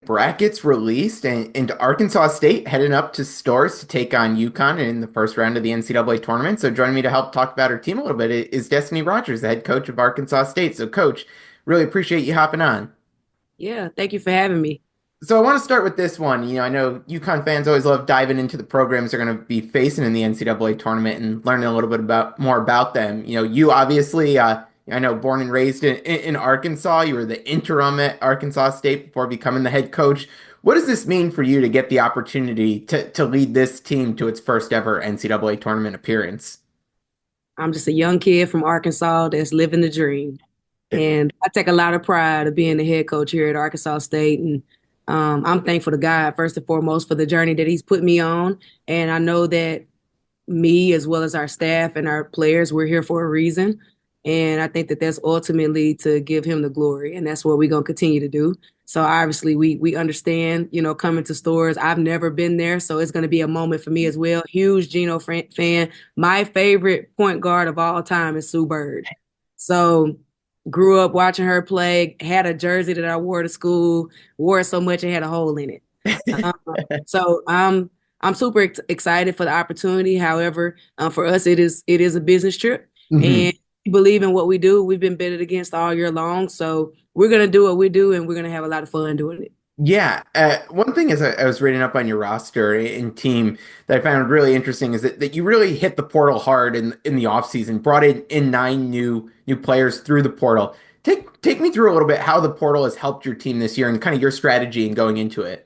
brackets released, and Arkansas State heading up to Stores to take on UConn in the first round of the NCAA tournament. So joining me to help talk about her team a little bit is Destinee Rogers, the head coach of Arkansas State. So, Coach, really appreciate you hopping on. Yeah, thank you for having me. So I want to start with this one. I know UConn fans always love diving into the programs they're going to be facing in the NCAA tournament and learning a little bit about more about them. You obviously, I know, born and raised in Arkansas. You were the interim at Arkansas State before becoming the head coach. What does this mean for you to get the opportunity to lead this team to its first ever NCAA tournament appearance? I'm just a young kid from Arkansas that's living the dream. And I take a lot of pride of being the head coach here at Arkansas State. And I'm thankful to God, first and foremost, for the journey that he's put me on. And I know that me, as well as our staff and our players, we're here for a reason. And I think that that's ultimately to give him the glory. And that's what we're going to continue to do. So obviously we understand, coming to Stores. I've never been there, so it's going to be a moment for me as well. Huge Geno fan. My favorite point guard of all time is Sue Bird. So grew up watching her play, had a jersey that I wore to school, wore it so much it had a hole in it. Um, so I'm super excited for the opportunity. However, for us, it is a business trip, Mhm. and we believe in what we do. We've been betted against all year long, so we're gonna do what we do, and we're gonna have a lot of fun doing it. Yeah, one thing as I was reading up on your roster and team that I found really interesting is that you really hit the portal hard in the offseason, brought in nine new players through the portal. Take me through a little bit how the portal has helped your team this year and kind of your strategy in going into it.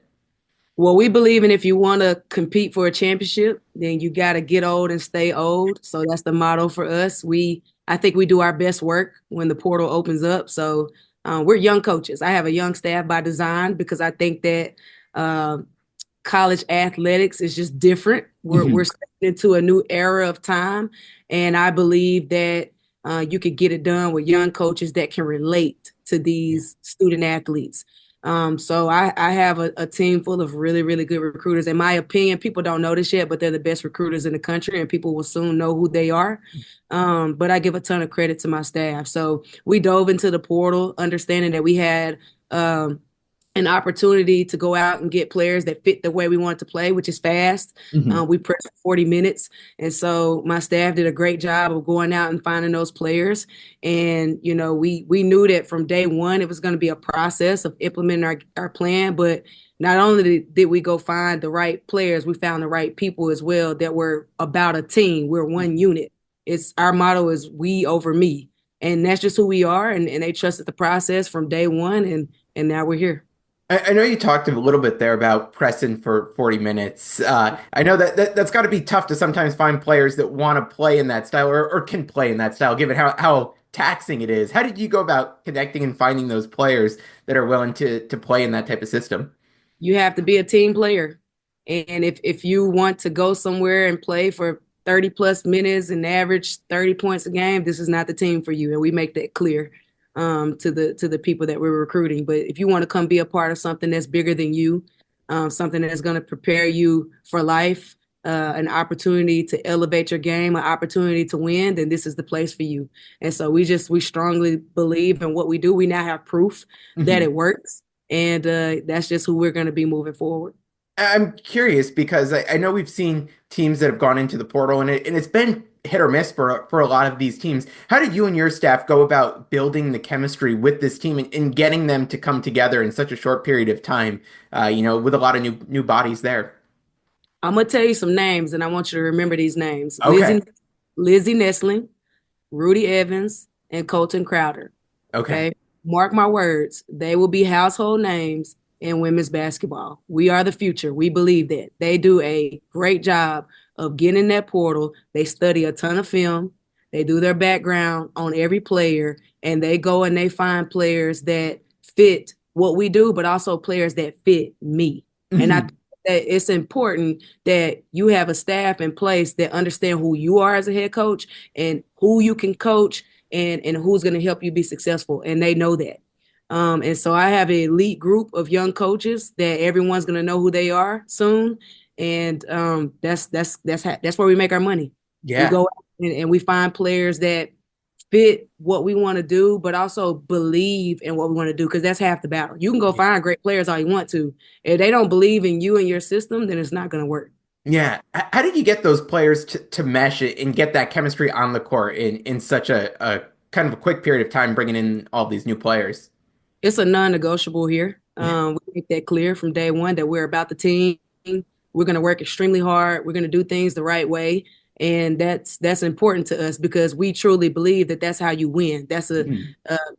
Well, we believe in if you want to compete for a championship, then you got to get old and stay old. So that's the motto for us. I think we do our best work when the portal opens up. So we're young coaches. I have a young staff by design because I think that uh, college athletics is just different. We're Mhm. stepping into a new era of time, and I believe that you could get it done with young coaches that can relate to these student athletes. So I have a team full of really, really good recruiters. In my opinion, people don't know this yet, but they're the best recruiters in the country, and people will soon know who they are. But I give a ton of credit to my staff. So we dove into the portal, understanding that we had an opportunity to go out and get players that fit the way we want to play, which is fast. Mhm. We pressed for 40 minutes. And so my staff did a great job of going out and finding those players. And, we knew that from day one, it was going to be a process of implementing our plan. But not only did we go find the right players, we found the right people as well that were about a team. We're one unit. It's our motto is we over me. And that's just who we are. And they trusted the process from day one. And now we're here. I know you talked a little bit there about pressing for 40 minutes. I know that's got to be tough to sometimes find players that want to play in that style or can play in that style, given how taxing it is. How did you go about connecting and finding those players that are willing to play in that type of system? You have to be a team player. And if you want to go somewhere and play for 30 plus minutes and average 30 points a game, this is not the team for you. And we make that clear to the people that we're recruiting. But if you want to come be a part of something that's bigger than you, something that's going to prepare you for life, an opportunity to elevate your game, an opportunity to win, then this is the place for you. And so we strongly believe in what we do. We now have proof that Mhm. it works, and that's just who we're going to be moving forward. I'm curious because I know we've seen teams that have gone into the portal and it's been hit or miss for a lot of these teams. How did you and your staff go about building the chemistry with this team and getting them to come together in such a short period of time? With a lot of new bodies there. I'm gonna tell you some names, and I want you to remember these names: Okay. Lizzie Nestling, Rudy Evans, and Colton Crowder. Okay. Okay. Mark my words, they will be household names in women's basketball. We are the future. We believe that. They do a great job of getting in that portal. They study a ton of film. They do their background on every player, and they go and they find players that fit what we do, but also players that fit me. And I Mhm. think that it's important that you have a staff in place that understand who you are as a head coach and who you can coach and who's going to help you be successful, and they know that. And so I have an elite group of young coaches that everyone's going to know who they are soon, and that's where we make our money. We Yeah. go out and we find players that fit what we want to do, but also believe in what we want to do because that's half the battle. You can go find great players all you want to. If they don't believe in you and your system, then it's not going to work. Yeah. How did you get those players to mesh it and get that chemistry on the court in such a kind of a quick period of time, bringing in all these new players? It's a non-negotiable here. Yeah. We make that clear from day one that we're about the team. We're going to work extremely hard. We're going to do things the right way, and that's important to us because we truly believe that that's how you win. Mhm.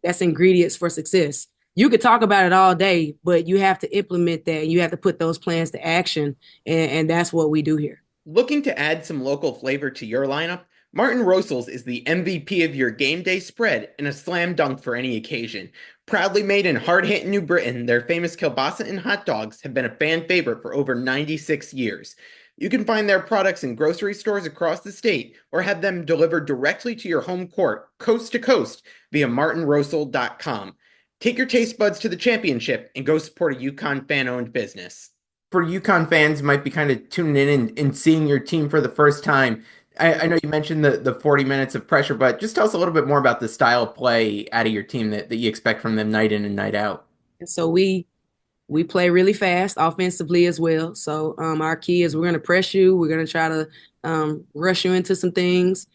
That's ingredients for success. You could talk about it all day, but you have to implement that, and you have to put those plans to action, and that's what we do here. Looking to add some local flavor to your lineup? Martin Rosals is the MVP of your game day spread and a slam dunk for any occasion. Proudly made in hard-hitting New Britain, their famous kielbasa and hot dogs have been a fan favorite for over 96 years. You can find their products in grocery stores across the state or have them delivered directly to your home court, coast to coast, via martinrosal.com. Take your taste buds to the championship and go support a UConn fan-owned business. For UConn fans who might be kind of tuning in and seeing your team for the first time, I know you mentioned the 40 minutes of pressure, but just tell us a little bit more about the style of play out of your team that you expect from them night in and night out. And so we play really fast offensively as well. So our key is we're going to press you. We're going to try to rush you into some things.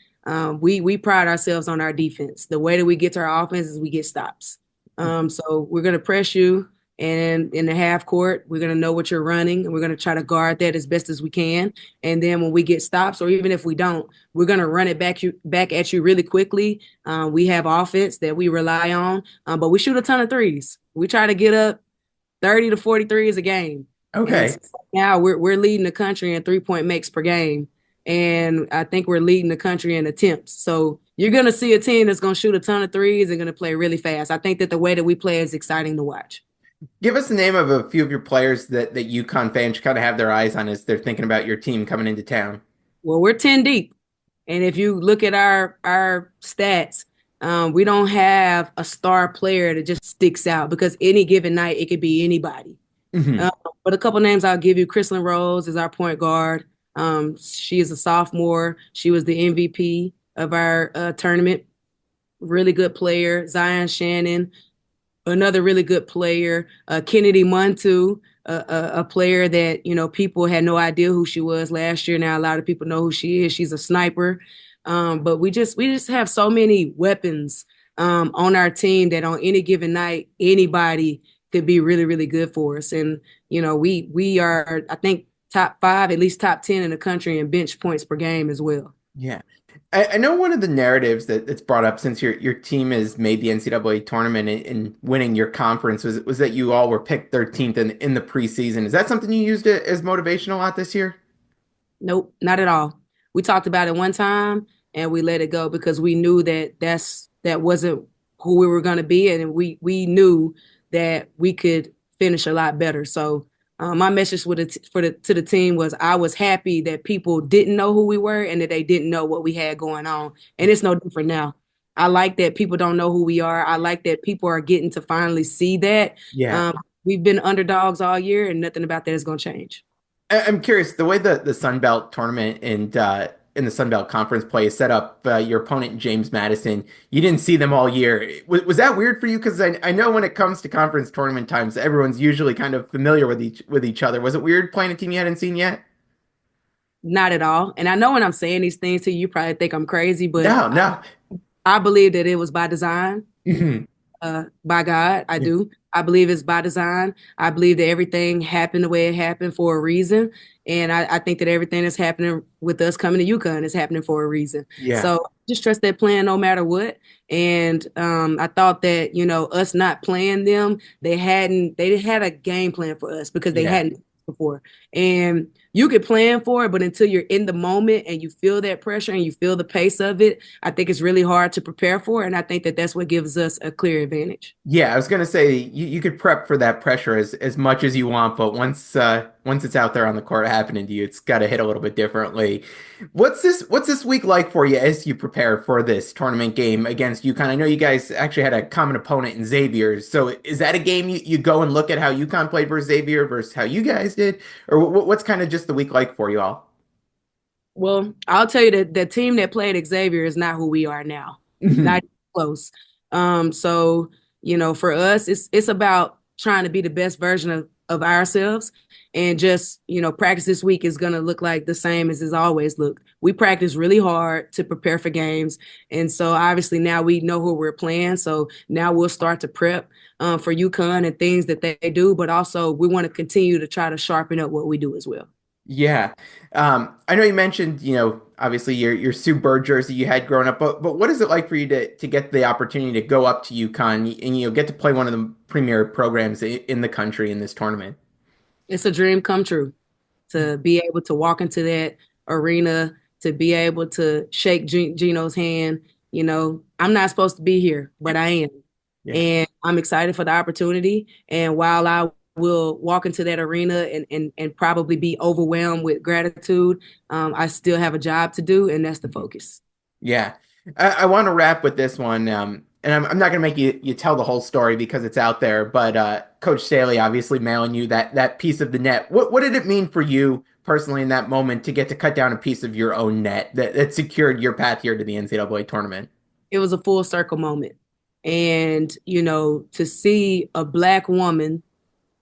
We pride ourselves on our defense. The way that we get to our offense is we get stops. So we're going to press you, and in the half court, we're going to know what you're running, and we're going to try to guard that as best as we can. And then when we get stops, or even if we don't, we're going to run it back at you really quickly. We have offense that we rely on, but we shoot a ton of threes. We try to get up 30 to 43 is a game. And Okay. so now we're leading the country in 3-point makes per game. And I think we're leading the country in attempts. So you're gonna see a team that's gonna shoot a ton of threes and gonna play really fast. I think that the way that we play is exciting to watch. Give us the name of a few of your players that UConn fans kind of have their eyes on as they're thinking about your team coming into town. Well, we're 10 deep. And if you look at our stats, we don't have a star player that just sticks out because any given night it could be anybody. Hmm. Uh, but a couple names I'll give you. Chrislyn Rose is our point guard. She is a sophomore. She was the MVP of our tournament. Really good player. Zion Shannon, another really good player. Kennedy Muntu, a player that people had no idea who she was last year. Now a lot of people know who she is. She's a sniper. But we just have so many weapons on our team that on any given night anybody could be really really good for us. And we are I think top five, at least top 10 in the country in bench points per game as well. Yeah. I know one of the narratives that's brought up since your team has made the NCAA tournament and winning your conference was that you all were picked 13th in the preseason. Is that something you used as motivation a lot this year? Nope, not at all. We talked about it one time and we let it go because we knew that that wasn't who we were going to be, and we knew that we could finish a lot better. So my message to the team was I was happy that people didn't know who we were and that they didn't know what we had going on, and it's no different now. I like that people don't know who we are. I like that people are getting to finally see that. Yeah. We've been underdogs all year, and nothing about that is going to change. I'm curious, the way the Sun Belt tournament and in the Sun Belt Conference play is set up, your opponent James Madison, you didn't see them all year. Was that weird for you? Because I know when it comes to conference tournament times, everyone's usually kind of familiar with each other. Was it weird playing a team you hadn't seen yet? Not at all. And I know when I'm saying these things to you, you probably think I'm crazy, but No, no. I believe that it was by design, Mhm. by God. I Yeah. do. I believe it's by design. I believe that everything happened the way it happened for a reason. And I think that everything that's happening with us coming to UConn is happening for a reason. Yeah. So just trust that plan no matter what. And I thought that, us not playing them, they had a game plan for us because they Yeah. hadn't before. And you could plan for it, but until you're in the moment and you feel that pressure and you feel the pace of it, I think it's really hard to prepare for. And I think that that's what gives us a clear advantage. Yeah, I was gonna say you could prep for that pressure as much as you want, but once it's out there on the court happening to you, it's got to hit a little bit differently. What's this week like for you as you prepare for this tournament game against UConn? I know you guys actually had a common opponent in Xavier, so is that a game you go and look at how UConn played versus Xavier versus how you guys did, or what's kind of just the week like for you all? Well, I'll tell you that the team that played Xavier is not who we are now. Mhm. Not close. So for us, it's about trying to be the best version of ourselves, and just practice this week is gonna look like the same as it's always looked. We practice really hard to prepare for games, and so obviously now we know who we're playing. So now we'll start to prep for UConn and things that they do, but also we want to continue to try to sharpen up what we do as well. Yeah. I know you mentioned, obviously your Sue Bird jersey you had growing up, but what is it like for you to get the opportunity to go up to UConn and get to play one of the premier programs in the country in this tournament? It's a dream come true to be able to walk into that arena, to be able to shake Gino's hand. I'm not supposed to be here, but I am. Yeah. And I'm excited for the opportunity. And while I will walk into that arena and probably be overwhelmed with gratitude, I still have a job to do, and that's the focus. Yeah. I want to wrap with this one. And I'm not going to make you tell the whole story because it's out there, but Coach Staley obviously mailing you that piece of the net. What did it mean for you personally in that moment to get to cut down a piece of your own net that secured your path here to the NCAA tournament? It was a full circle moment. And, to see a Black woman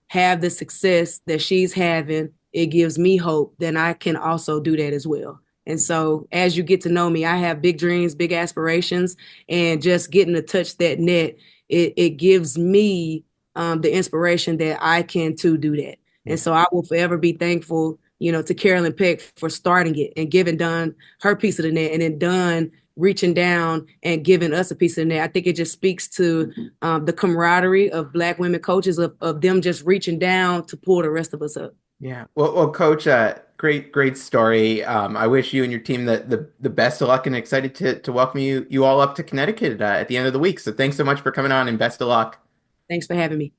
have the success that she's having, it gives me hope that I can also do that as well. And so as you get to know me, I have big dreams, big aspirations, and just getting to touch that net, it gives me the inspiration that I can too do that. And Yeah. so I will forever be thankful, to Carolyn Peck for starting it and giving Dunn her piece of the net, and then Dunn reaching down and giving us a piece of the net. I think it just speaks to the camaraderie of Black women coaches, of them just reaching down to pull the rest of us up. Yeah. Well, Coach, great story. I wish you and your team the best of luck, and excited to welcome you all up to Connecticut at the end of the week. So thanks so much for coming on, and best of luck. Thanks for having me.